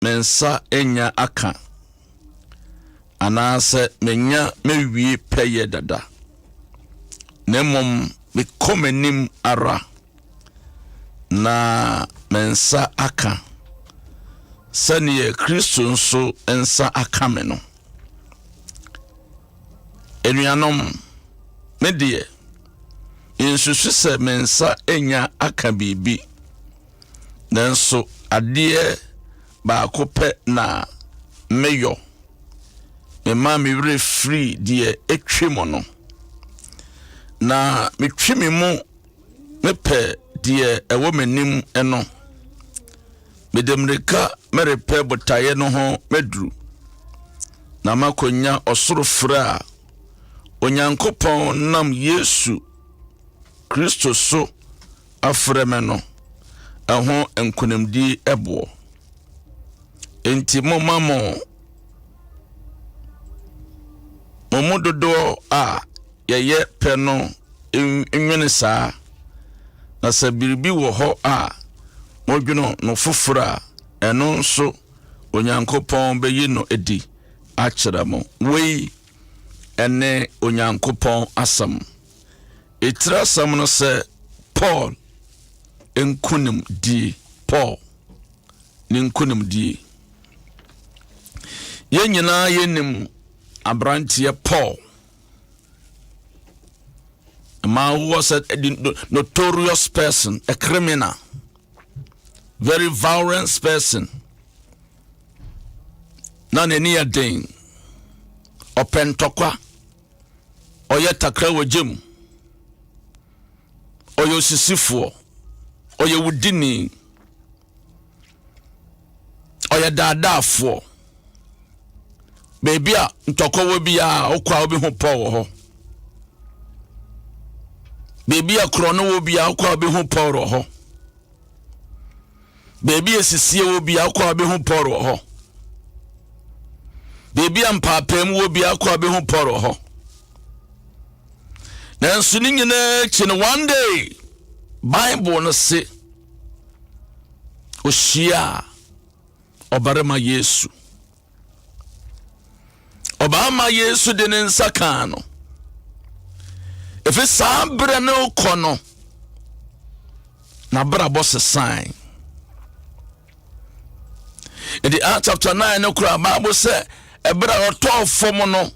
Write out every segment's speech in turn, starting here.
mensa enya aka anase menya mewie peye dada nemom me komenim ara na mensa aka saniye Kristo nso ensa aka me no enuanom me de insusu se mensa enya aka bibi nanso ade ba kope na meyo me ma me re free de etwemo no na me twemi mu me pe de ewo manim eno medemreka merepe botaye no ho medru na makonya osoro fra onyankopon nam Yesu Kristo so afreme no eho enkunimdi ebo enti momamo momododo a yeye pe no enwene saa na sabiribi wo ho a modweno no fofora eno nso onyankopon beyi no edi akyeramo wei ene onyankopon asam etrasam no se Paul enkunim di Paul ninkunim di yenyina yenim abrantie Paul a man who was a notorious person, a criminal, very violent person. None any a ding or pentokwa or yet a crow jim or your sisifo or your woodini or your dada for baby a ntoko will be a or crowd be Paul. Baby a chrono will be a crowd be Paul. Baby a sisia will be a crowd be Paul. Baby and papem will be a crowd be Paul. Then swinging in one day, Bible no say, Oshia Obarama Yesu. Obama Yesu denen sakano. If it's sabre no kono, na bra boss a sign. In the Acts chapter 9, no cry Bible say, a bra or 12 fomono.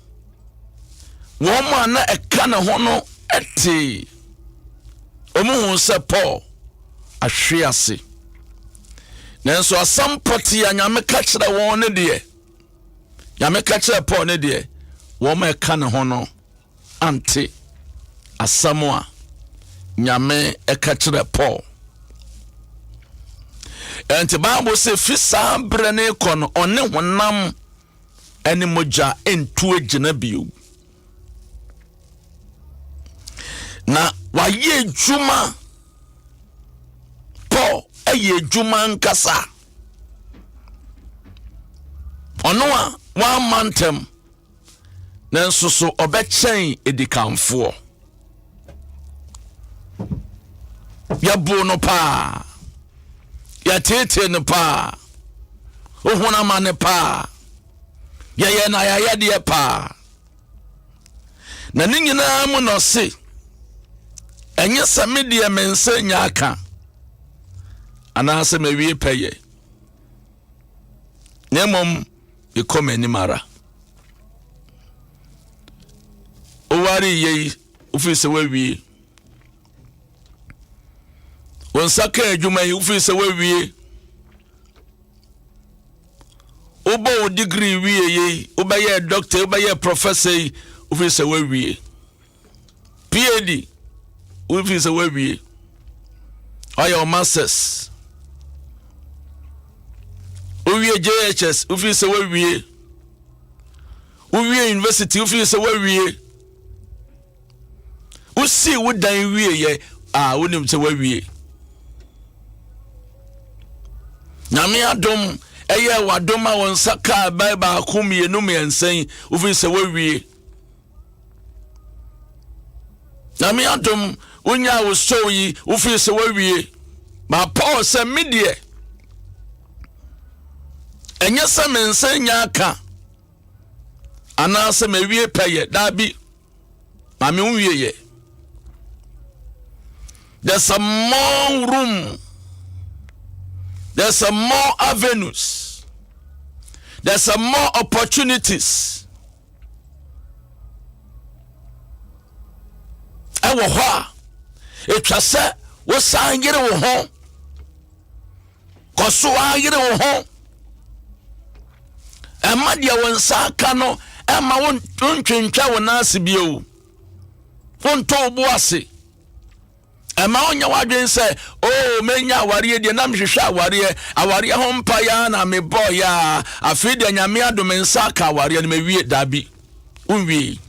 Woman na a can of hono eti. Omu se Paul a shiasi. Nanso a some party and yame catch the one idea. Yame catch a Paul idea. Woman can of hono anti. Asamoa nyame ekachire Paul enti Bible say fisa brene kono one honam eni moja entu agina bio na waye juma Paul eye juma nkasa ono a one mantem nanso so obechen edikanfo ya bono pa ya tete no pa ohuna mane pa ya na ya de pa na ninyina mu no se enye samedie mense nya aka ana se mewie peye nemom ikomeni mara owari ye ofise wawie wonsaka adwuma yi ufi se wawie obo degree wie yi obaye doctor obaye professor yi ufi se wawie PhD ufi se wawie ayo masters uwie JHS ufi se wawie uwie university ufi se wawie usi wudan wie ye wonim se wawie Nyame adom eye wadom a wonsaka Bible akomie no mensen ufi se wawie Nyame adom wonya wo so yi ufi se wawie ba Paul se medie Enya se mense nya aka ana se mewie peye dabi mame unwieye. There's some more room. There's some more avenues. There's some more opportunities. Ewo ho etwa se wo san yire wo ho. Koso ayire wo ho. Ema dia won saka no ema won twentwa wo na ase bio. Won to obo ase. Ema onya wadwen se oh menya aware de na mhwehwe aware ho mpa ya na me boy ya afide nyame adom nsaka aware no mewie dabi unwi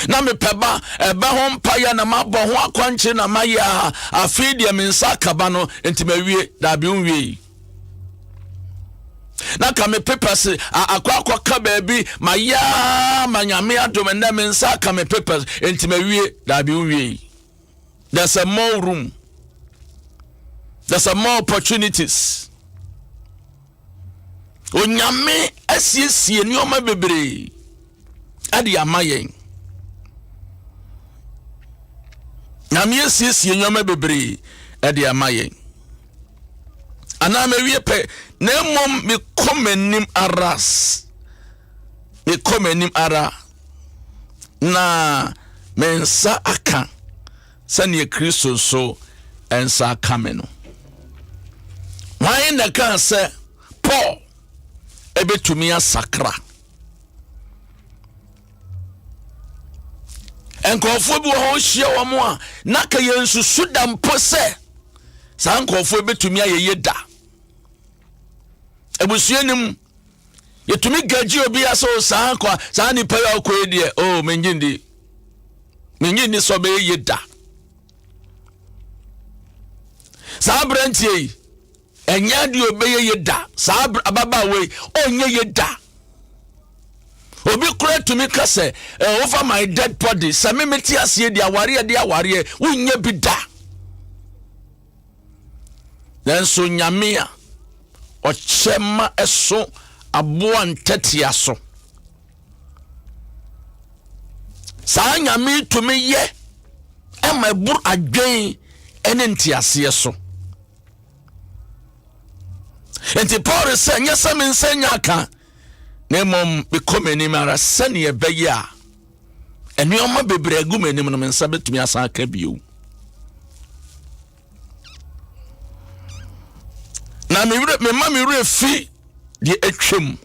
na me peba eba ho mpa ya na mabọ ho akwanche na maya afide me nsaka ba no enti mewie dabi unwi na ka me papers akwa ka baabi maya manyame adom na me nsaka me papers enti mewie dabi unwi. There's a more room. There's a more opportunities. Onyame asiesie nioma bebre ade amayen. Nyame asiesie nioma bebre ade amayen. Ana mewie pe na mom me komanim aras. Me komanim ara na mensa aka sani Kristo so ensa kameno. Why na kan se Paul ebetumi asakra. Enkofo bi wo hia wo mo a na ka yensusu da mpo se sa nkofo ebetumi ayeye da. Ebusuanim yetumi gaji obi aso sa akwa sa ni pa ya ko edie oh menjindi so be ye da. Sa brantie enya di obeye ye da sa ababa we onye ye da. Obi kura to me kase over my dead body sa me meti ase di aware unye bi da. Den so nyame a ochema eso aboa ntetia so sa nyame to me ye ema bur adwen ene ntiase so. Enti Paul se nyesa me nsenya aka na mom be komeni mara sane ye beye a enuoma bebre agumanim no mensa betumi asa aka bio. Na me ma me refi de atwam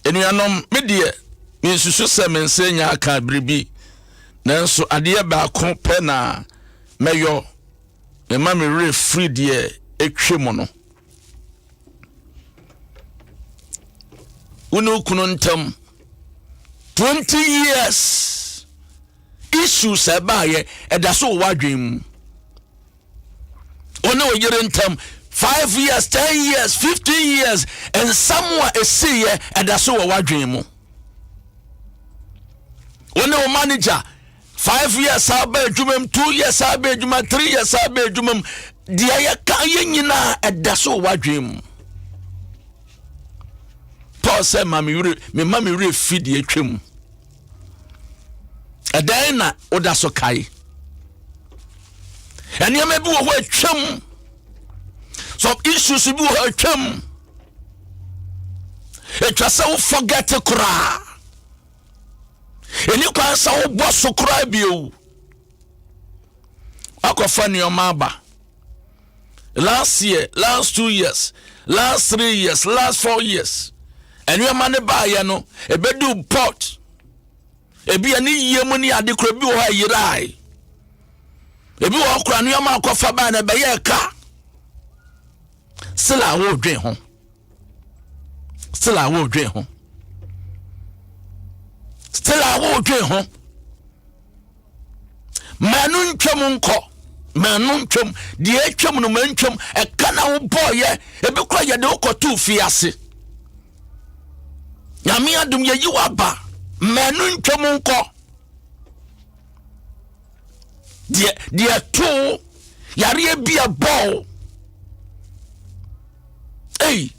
enuanom me de nsusu se me nsenya aka bribi nanso ade ba ko pe na meyo me ma me refi de atwam no unu kunu ntam 20 years issues abaye edaso wadwem ono yere ntam 5 years 10 years 15 years and somewhere a see edaso wadwem ono manager 5 years abe adwumam 2 years abe adwuma 3 years abe adwumam dia ya kan nyina edaso wadwem. Paul said mami re feed ye twem edan na oda so kai ene me bi wo atwem so issues bi wo atwem etwa se wo forget kura eni kwa sa wo bo so kura bio akofa ni o maba last year, last 2 years, last 3 years, last 4 years. And you man buy ya no, e bedu pot. E bi ani yemu ni ade kro bi wo ha yirai. E bi wo kra no ma akofa ba na be ye ka. Sila wo dwen ho. Sila wo dwen ho. Sila wo dwen ho. Manu ntwem nko. Manu ntwem de atwem no mantwem e kana wo boye e bi kra ye de ukotu fi ase. Nyame adom ye yiwa ba manu ntwem nko de to yare bia ball Hey,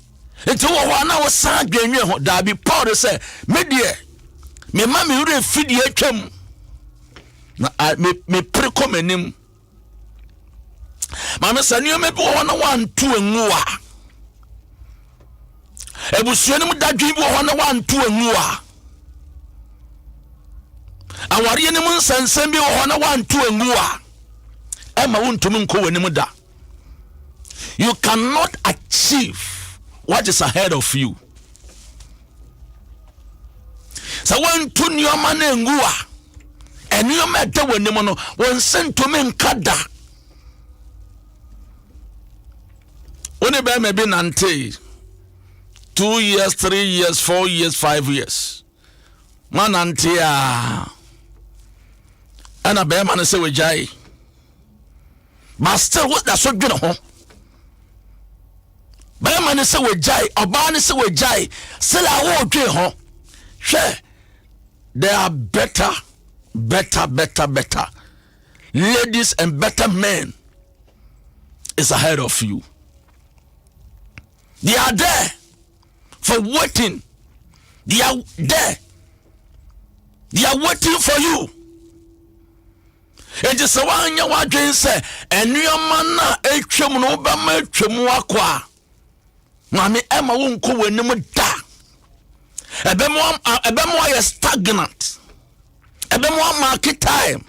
enti wo ho na wo san dwanwe ho da bi Paul say me de me ma me wure fidie atwam na me prekomanim ma me sanio me bi wo na wanto angu a ebusuanim dadwen bi wo na wanto angu a aware ne mun sansan bi wo na wanto angu a ema wontum nko wanim da. You cannot achieve what is ahead of you. So when to nyoma na angu a enyoma da wanim no won sentome nkada one be me bi nante 2 years, 3 years, 4 years, 5 years. Man nante a ana be man say we jai. But still what that so dwene ho. Be man say we jai, oba ne say we jai, still a wo dwe ho. Hwe there are better ladies and better men is ahead of you. They are there for waiting. They are there. They are waiting for you. It is a one year wadrin say, and your man etwem no ba ma etwem akwa. Mami Emma won ko wanim da. Ebemo are stagnant. Ebemo market time.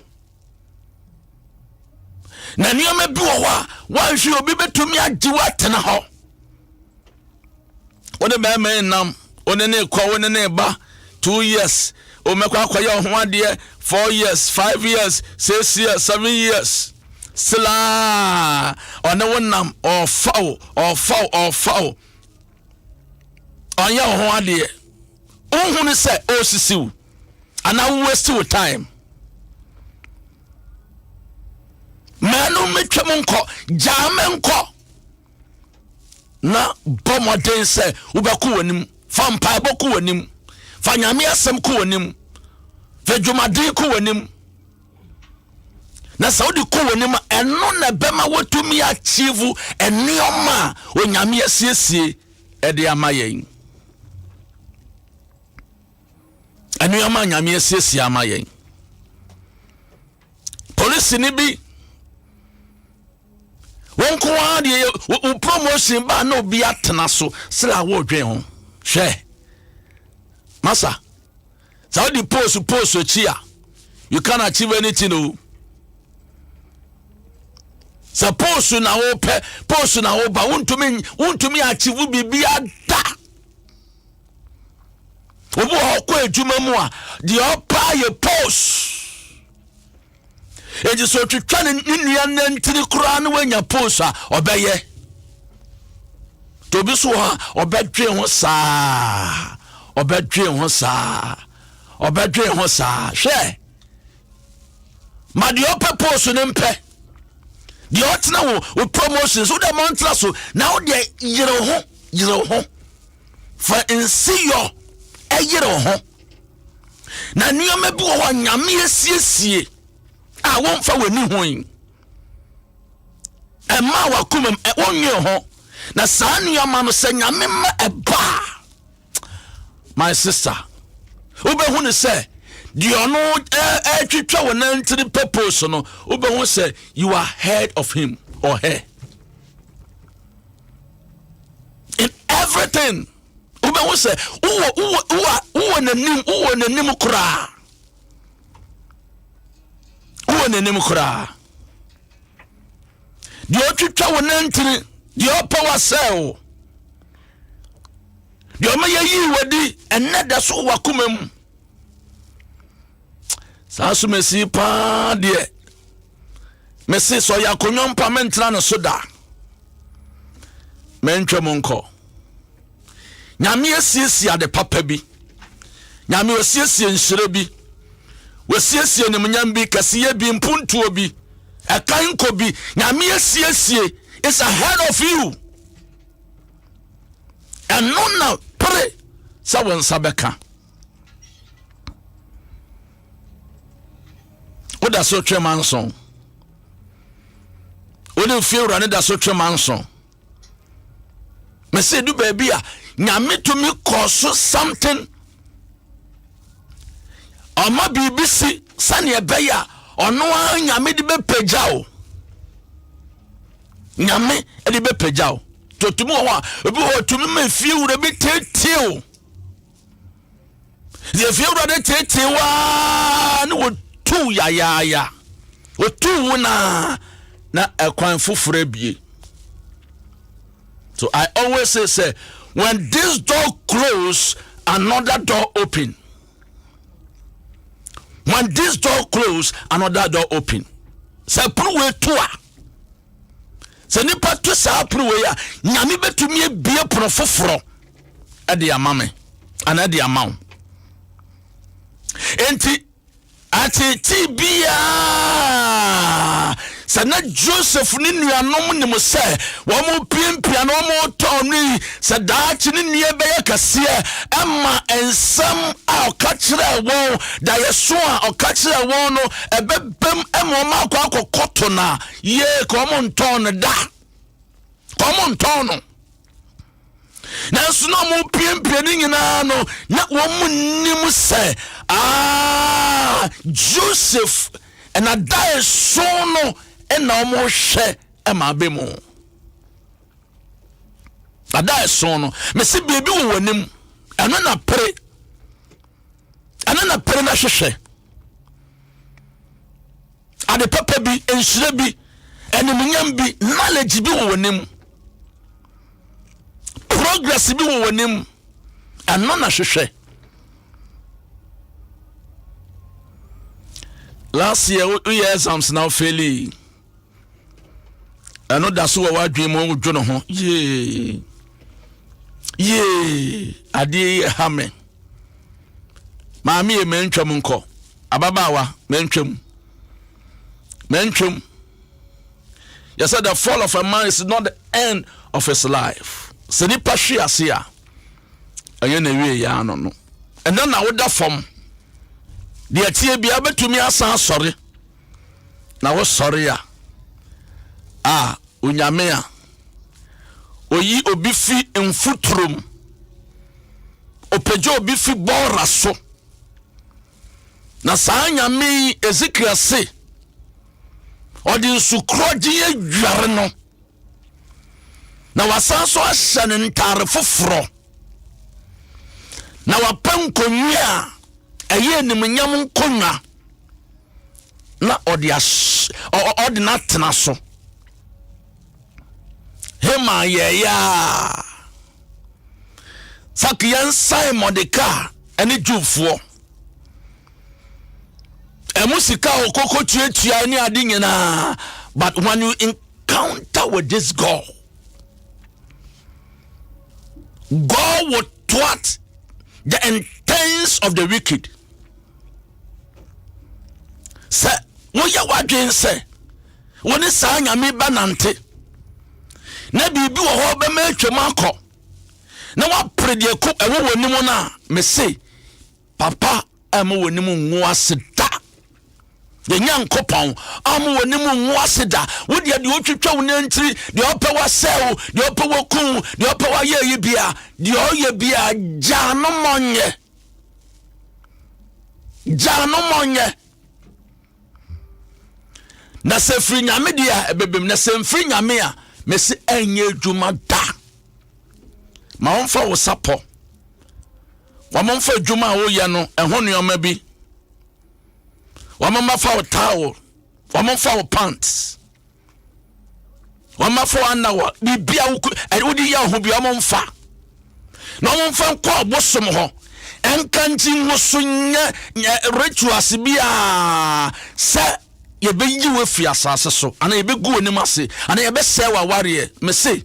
Na nioma bi wo wa hwe obi betumi agye watena ho. One be man nam, one ne kwa one ne ba 2 years. O mekwa akoya ho ade 4 years, 5 years, 6 years, 7 years. Sila one wonam or foul. Onya ho ade. Ohunu se osisiw. Ana waste your time. Manu metwem nko, jame nko. Na bomoden se ubeku wanim, fa mpa boku wanim, fa nyame asem ku wanim, fa dwumaden ku wanim. Na saudi ku wanim eno na bema wotumi achieve enioma onyame asiesie ede amayen. Enioma nyame asiesie amayen. Police ni bi won ko ade o promotion ba na obi atena so sila wo dwen ho hwe masa so the post chia you can't achieve anything o suppose na wo pe post na wo ba wontumi achieve bibia da obo ho ko adwuma mu a the opa ye post eji so twetwa ne nua nantiri kura na wanya post a obeye to bi so ha obedwe ho saa hwe ma de opa post ne mpe de otna wo promotions wo de mantra so na wo de yire ho for insio yire ho na nioma bi wo nyame asiesie a won fa wani hoin e ma wa kumam e wonye ho na saa nioma no se nyame ma eba my sister obehu ne se di ono twetwa wona ntiri purpose no obehu se you are head of him or her in everything. Obehu se uwo nanim kura nenim kura di otwitwa wona ntiri di opower sell di o mayi wadi eneda so wakomam sasu mesi pa de mesi so yakonyo mpa mentra no soda mentwem nko nyame asiesia de papa bi nyame asiesia nhyire bi wasiesie ne mnyambi kasiye bi mpuntuo bi akanko bi nyame asiesie is ahead of you and no pre sawon sabeka oda so twemanson odi fiura ne da so twemanson me say du baby a nyame to me cause something ama bibisi sane ebeya ono a nyame de be pagyaw nyame de be pagyaw to tumi ho obi ho tumi ma fie wura bi tetew the fie wura de tetewa no wo tu ya wo tu na ekwan foforo bie. So I always say when this door close, another door open. When this door close, another door open. Say pruwe toa. Say nipa to sa pruwe ya nyame betumi ebie pono foforo e de amame ana de amaw. Enti ati tibia sana Joseph ni nuanom ni mo se wo mo piempia no mo toni se daachi ni nie be yakase emma ensam a okachira wo da yeso a okachira wo no ebebem emma ma akwakoto na ye ko mo nton da ko mo nton no na so no mo piempia ni nyina no na wo mo nim se Joseph and a die sono and no more share ema bemo a die sono me see baby wo nim eno na pray na hwehwe ade papa bi enhyire bi enemunyam bi knowledge bi wo nim progress bi wo nim eno na hwehwe. Last year we had exams now failing. I know that's what I dream of John ho. Yeah. Adi hame. Mami e mentwam nko. Ababawa mentwam. You said the fall of a man is not the end of his life. Se ni pahwe ase a. Aye na wie ya no no. And then na woda fom. The atie bia betumi asan sori na wo sori a onyame a oyi obi fi mfutrum opejo obi fi bora so na saa nyame Ezekiel se odi nsukroji adware no na wasan so ahye ne ntare foforo na wapankonwa aye nimnyam nkonwa na odi na tena so hema ya sakiyan sai modeka eni jufo emusika okoko tuatua ni ade nyina. But when you encounter with this God will thwart the intents of the wicked. Say, what you watching say? When it's saying me banante, na bibi wo ho be ma twemako. Na wa prede ko ewo wonimu na me say, papa am wonimu nwo aseda. Ye nyankopon am wonimu nwo aseda. Wo de otwetwa wo nantiri, de opa wa sew, de opa wo kun, de opa wa ye bia, de oye bia jano monye. Jano monye. Na se fri nyame dia ebebem na se mfri nyame a me se enye dwuma da ma wonfa wo sapo wa monfa dwuma wo ye no eho nuoma bi wa monfa wo towel wa monfa wo pants wa monfa anawa bibia wo di ya ho bi wa monfa na monfa kwa bosom ho enkanti musunya rituals bia se ye be yi we fi asase so ana ye be gu onim ase ana ye be se wa ware me se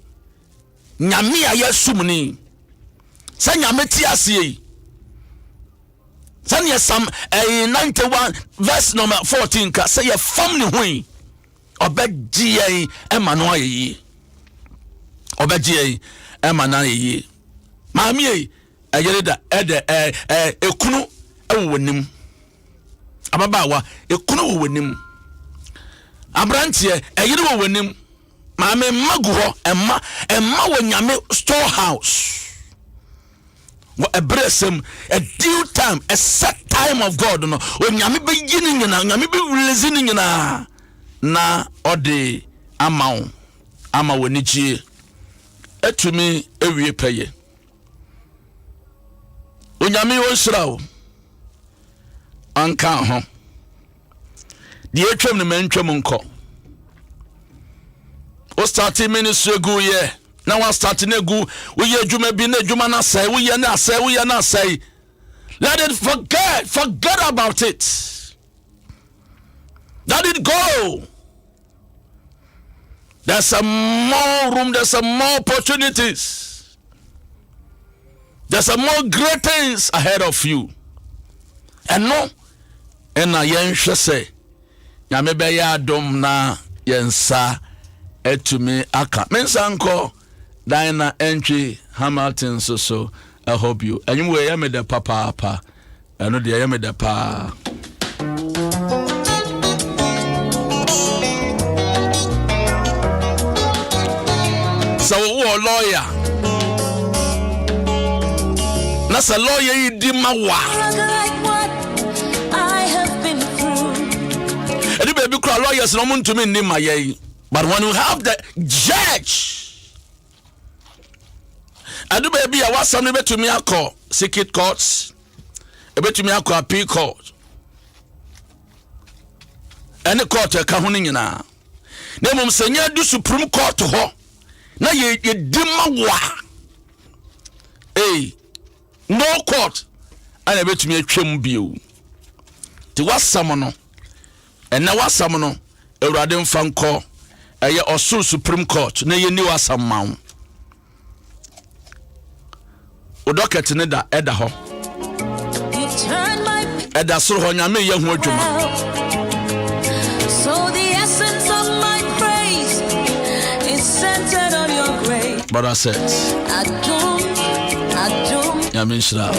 nyame a yasumni sa nyame ti ase yi san ye sam 91 verse number 14 ka say ye family hui obeji ye ema no ayi obeji ye ema na ayi maami ye ayereda ede ekunu ewonim ababawa ekunu wonim abrantie eyire wo wanim maame magu ho emma wonyame storehouse. What a bresem, a due time, a set time of God. No, when yami beginning yami be releasing na ode ama wonichie etumi ewie peye. Onyame wonsra wo anka ho. Die etwam ne mantwam nko. O starting ministry go ye. Now we starting egu we ye djuma bi na djuma na say we ye na say. Let it forget about it. Let it go. There's some more room, there's some more opportunities. There's some more great things ahead of you. And no, and I yenhwe say nyame be ya adom na yensa etumi aka. Mensanko Diana entry Hamilton so I hope you. Anyway, I made the papa. I know the I made the pa. So lawyer. That's a lawyer you did my I have been through. And the baby cry lawyers no mun to me name my. But when you have the judge, I do baby, I was something to me. I call circuit courts, a bit to me. I call appeal court, and the court a cahoning na. Name senior do Supreme Court to her. Now you dimma wa. Hey, no court, and a bit to me a trim view. To what someone, and now what someone, a radin fan call. Also Supreme Court na ye ni wasamma o docket ne da eda ho eda soro ho nyame ye ho adwuma. So the essence of my praise is centered on your grace. But I said Adom nyame shira.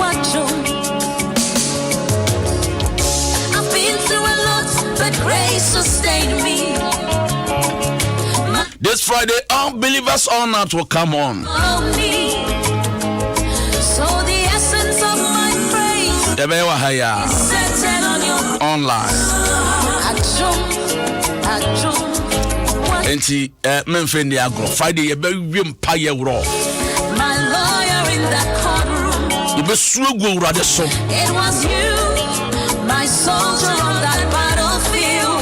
I've been through a lot but grace sustained me. This Friday, all believers all night will come on. So the essence of my praise is centered on your online. Enti menfendi agro Friday ye be wiem pa ye wro. My lawyer in that courtroom. You be sugu urade so. It was you, my soldier on that battlefield.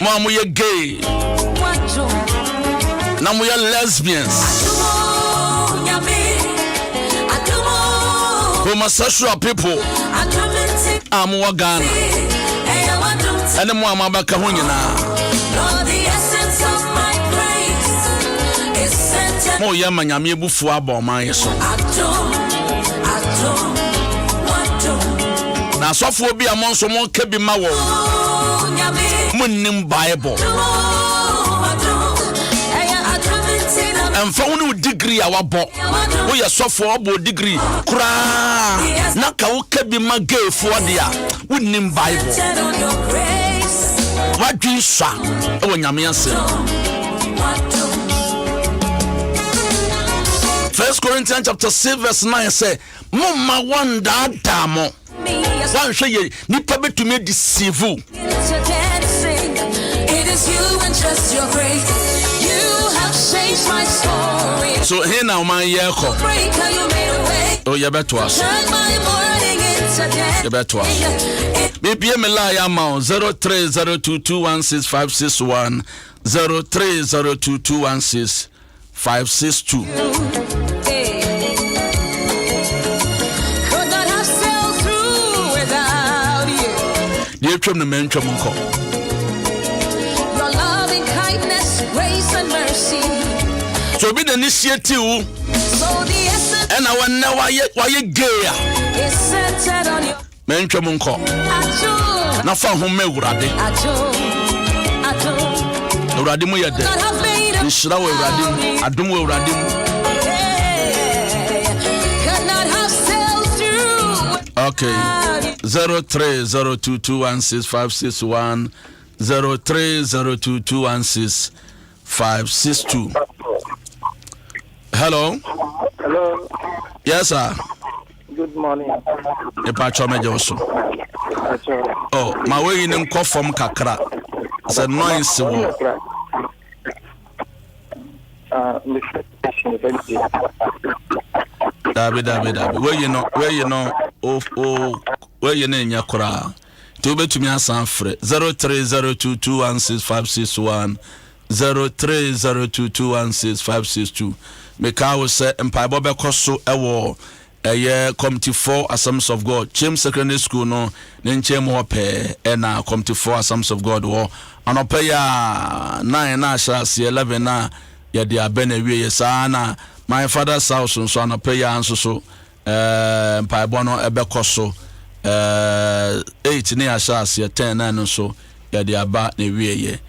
Mom, we are gay. Now we are lesbians. Homosexual people. I'm Wagana. And the Mama Bakahunina. The essence of my praise is centered. Mo Yamanya Bufu Abo, my son. Now, so for be among some more Kebi Mawo. Munim Bible. And found degree our bo. We are so for degree. Kra Naka Kebi Mage for dia. Munim Bible. What do you say? Oh, Yamian. 1 Corinthians chapter 6 verse 9 say, Mama wanda damo. One say nipa betumi deceive you. It is you and just your grace. You have changed my story. So here now my year call. Oh, you better us. You better us. Maybe me lie amount 0302216561 0302216562. Your loving kindness, grace and mercy. So be the initiative. So the essence and I will know why you gay. Is centered on you. Menchamunko. Na fa home urade. Urade mo yede. Nshira we urade. Adom we urade. Okay. 0302216561 0302216562. Hello. Hello. Yes, sir. Good morning. Oh, my way in from Kakra. It's a noise. Dabi. Where you name Yakura? To be to me as Sanfre 0302216561 0302216562. Make I was say Empire Bobby Cosso Ewo. A year committee for Assemblies of God. Chem Secondary School no. Then chem wape ena committee for Assemblies of God war. Anope ya 9 na shasi 11 na ya dia bene wie sana. My father's house so anope ya anso so Empire Bono ebe koso 8 ne ashasi 10 na no so ya dia ba ne wie ye.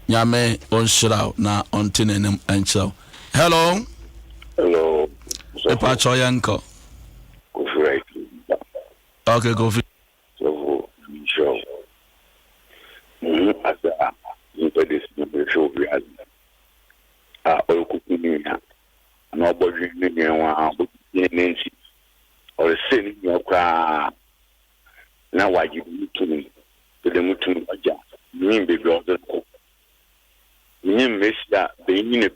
Nyame onshiraw na ontinenem enchiraw. Hello. Hello. Epa choyanko. Okay, go for So, show. As a this show, we had all cooking nobody in or sending your car. Now, why you to me to the Mutum Aja? Mean baby of the cook. You miss that the unit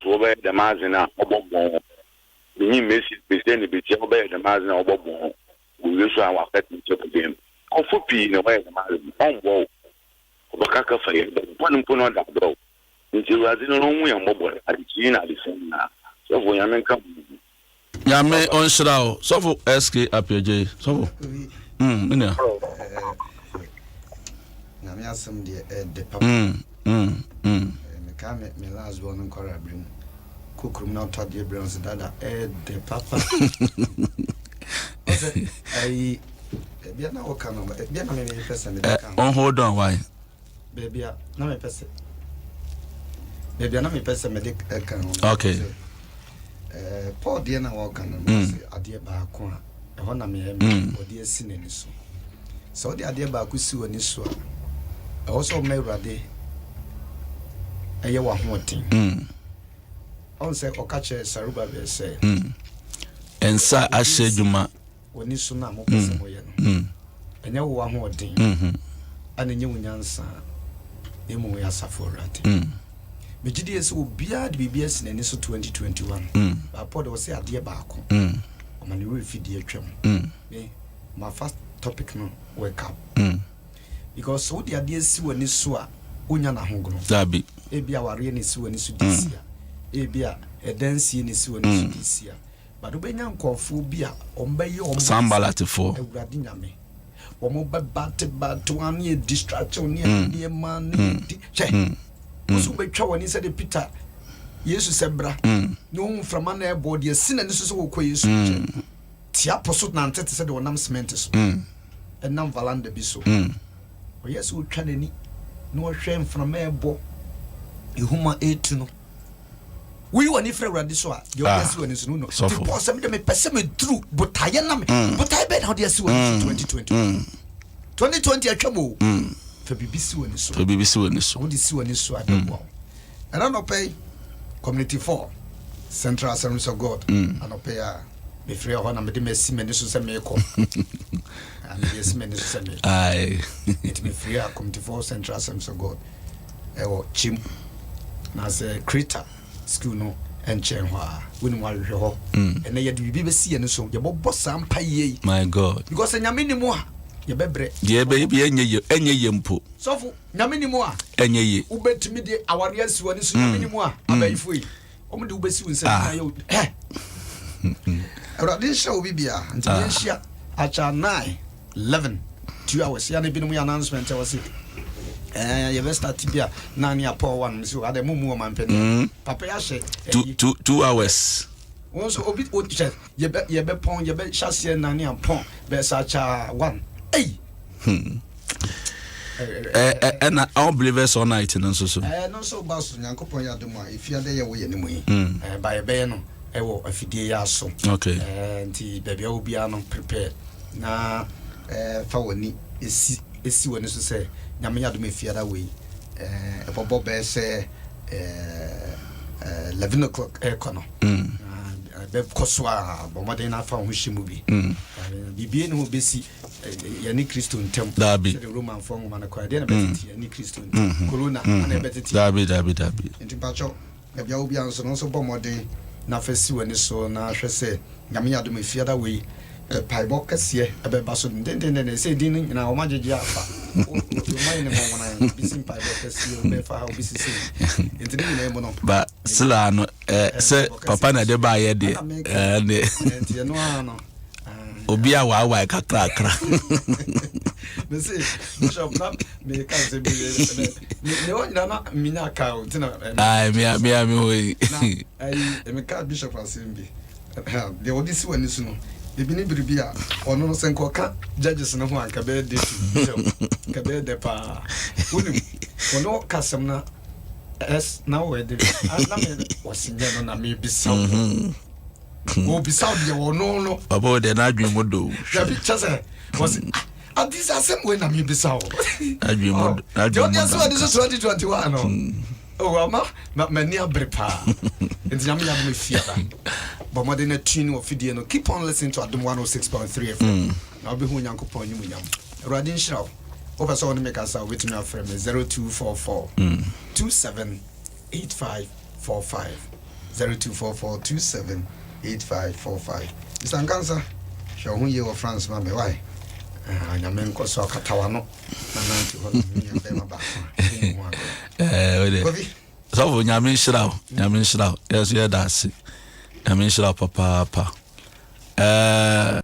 to obey the Mazina Obon. You miss it, be then be obey the Mazina Obon. We use our petting to them. Of P in a way, the man on wall. Bacaka fire, one put on that door. Until I didn't know we are mobile at Gina, the same now. So when I come. Yame on Shroud, so for SK up your J. So, Namiasum the papa. Come me last one and Cora bring cook room not taught your brains dada the papa. I be na work no be na me person the can on hold on why baby na me person baby na me person me can okay Paul dey na work no say ade ba ko a e ho na me odi asi nani so so odi ade ba ko si wani so a e ho so me urade eye wa ho tin on say okache saruba be say ensa ahye dwuma woni so na mo pese mo ye no enye wo wa ho odin ana nye wunyansa emu ya saforate megidi ese obia de bibia sinani so 2021 ba pod wo say ade ba ko omani refidi atwam me my first topic no wake up because so the ade si woni so a onya na hogono dabi ebia ware ne si woni so disia ebia edansi ne si woni so disia but obenya nkofo bia ombaye sambalatifo ewurade nyame omo bat one ye distraction ne man ne che so betwa woni se de Peter Yesu sebra no mframa na ebo de sina ne so wo kɔ Yesu che ti apostle na ntete se de wonam cement so enam valanda bi so o Yesu twa nani no hwɛ mframa ebo ehuma etu no we wani fra urade so a de obesi wani so no the boss am de me pese me through but aye na me but I bet how de asi wani 2020 atwamo fa bibisi wani so wo de si wani so adebo and I no pay community 4 Central Assemblies of God and I pay me free ho na me de mesi me so se me ko and yes me so se me ai it me free community 4 Central Assemblies of God ewo chim na se creator school no enchen hwa woni mo ahwe ho ene ye de bibi be sie no so ye bobo sampa ye my god because nyame ni mo a ye bebre ye be enye ye mpo so fu nyame ni mo a enye ye ubetimi de aware asi woni so nyame ni mo a abayifu yi o mo de ubesi won se na ye Erade show bibia nti ye hia acha 9-11 2 hours ya na bi no announcement was it you best start bia na ni apo one so ade mumu o mampeni papa ya hye 2 hours once obi o che ye be pon ye be chassis na ni apon be sa cha 1 and all believers all night no so no so baso nyankopon ya demo ifia de ye wo ye ni mu yi ba ye be no e wo afidie ya so okay nti baby obi ano prepare na fa woni esi woni so say nyame yadom efiada we ebobo be say 11 o'clock ekono be koswa bomode na fa ho hyimu bi bibie ne ho besi yani Kristo ntem the Roman form man kwa de na betiti yani Kristo ntem corona na betiti dabi ntipacho ebia obi anso no so bomode na fasi woni so na hwese nyame yadom efiada we paibo kase ebeba so den say din na o majeje afa o mai ne mo na bisim paibo kase o be fa ha obi sisi enti din na mo no ba sila no se papa na de ba ye de ne enti no ano obi a wa kakra me say bishop na me ka se bi ne o nyina na minya ka o tina ai me hoyi na ai me ka bishop asembi de odisi wani su no ebini biribia ono no senko ka judges no ho anka be de ka be de pa uni ono kasam na es na we de na me wasinye no na me bisa o bisa de ono no baba de na adwen modo ya bi chase was this asem we na me bisa o adwen modo adwen modo this is 2021 no oh ama mani abrepa entinyam ya me fiada but more than a tune of video no keep on listening to Adom 106.3 FM na obi hu nyankopon nyum nyam radin shiraw o person on make us with me afrem 0244 278545 0244 278545 Mr. Nkansa show hu ye of France ma me why anyame nko so katawa no na nanti ho ni abema ba ode so nyame shiraw yes yeah that's nyame shiraw papa